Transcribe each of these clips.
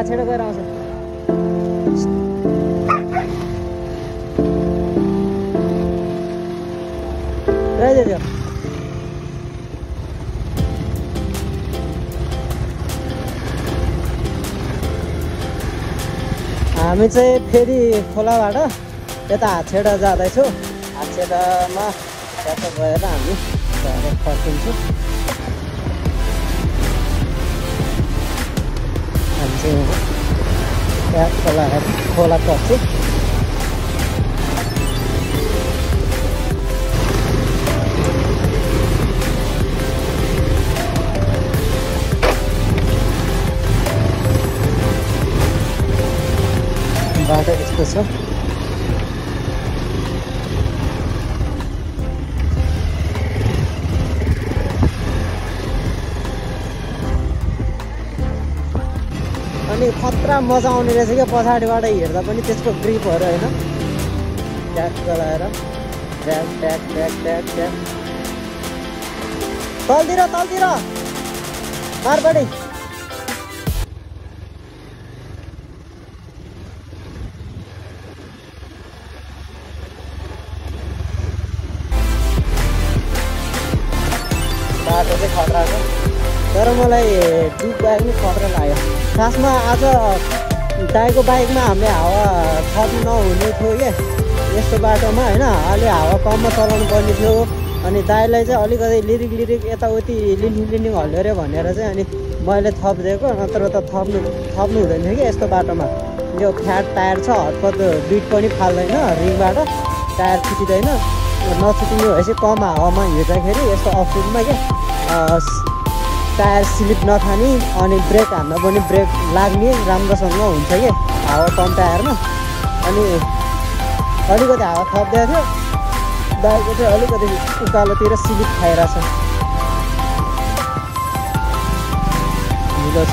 हाछेडा गएर आउँछ रहेछ हामी चाहिँ फेरि खोलाबाट यता हाछेडा जाँदैछौँ हाछेडामा त्यता गएर हामी घर फर्किन्छौँ हामी चाहिँ त्यहाँ खोला पर्छौँ बाटो यस्तो छ अनि खतरा मजा आउने रहेछ क्या पछाडिबाट हेर्दा पनि त्यसको ग्रिपहरू होइन ट्याक लगाएर ट्याक ट्याक ट्याक ट्याक ट्याक तलतिर मारबाडी बाटो चाहिँ खतरा छ तर मलाई डुब बाइक नि खतरा लाग्यो खासमा आज दाइको बाइकमा हामीले हावा थप्नु नहुने थियो क्या यस्तो बाटोमा होइन अलि हावा कममा चलाउनु पर्ने थियो अनि दाइलाई चाहिँ अलिकति लिरिक यताउति लिन्डिङ हल्यो अरे भनेर चाहिँ अनि मैले थपिदिएको नत्र त थप्नु हुँदैन थियो कि यस्तो बाटोमा यो फ्याट टायर छ हतपत बिट पनि फाल्दैन रिङबाट टायर छुटिँदैन नछुटिने भएपछि कम हावामा हिँड्दाखेरि यस्तो अफरोडमा क्या टायर स्लिप नखाने अनि ब्रेक हान्न पनि ब्रेक लाग्ने राम्रोसँग हुन्छ कि हावा कम टायरमा अनि अलिकति हावा थपिदिएको थियो बाइकको चाहिँ अलिकति उकालोतिर स्लिप खाइरहेछ ढिलो छ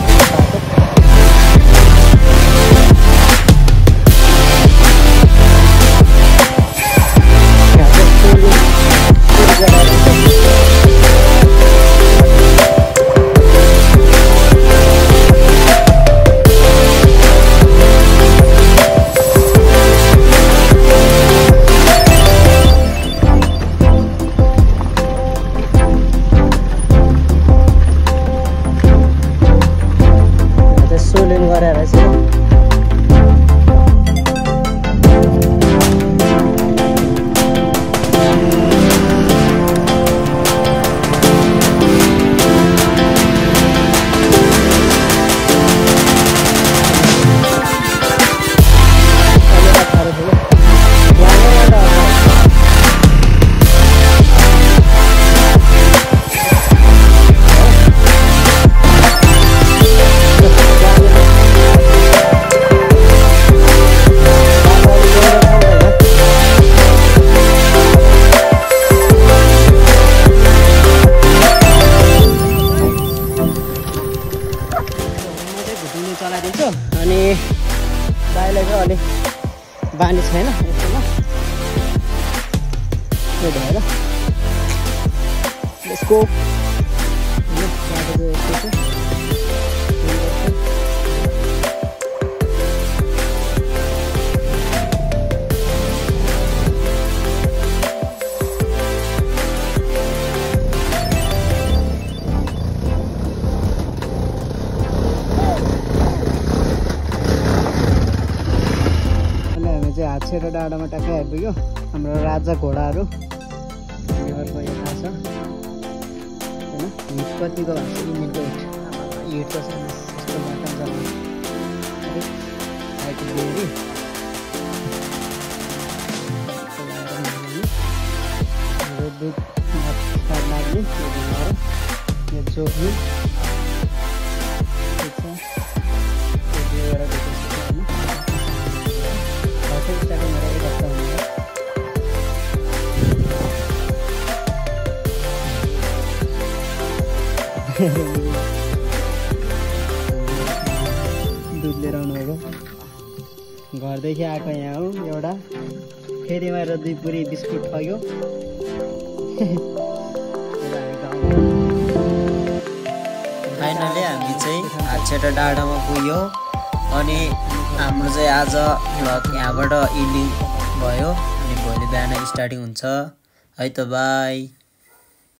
अनि दाइलाई चाहिँ अलिक बानी छैन यस्तोमा त्यो भएर यसको बाटो चाहिँ यस्तो हाछेडा डाँडामा टक्कै आइपुग्यो हाम्रो राजा घोडाहरू यहाँको यहाँ छ होइन हिट कतिको भएको छ इन्जिनको हिट त छ यस्तो बाटो चलाउनु आइपुग्यो अरे दुध लाग्ने यो जोख्ने दुध लिएर आउनुभएको घरदेखि आएको यहाँ हो एउटा फेरि मेरो 2 पुरी बिस्कुट खग्यो फाइनली हामी चाहिँ हाछेडा डाँडामा पुग्यो अनि हाम्रो चाहिँ आज भ्लग यहाँबाट इन्डिङ भयो अनि भोलि बिहान स्टार्टिङ हुन्छ है त बाई।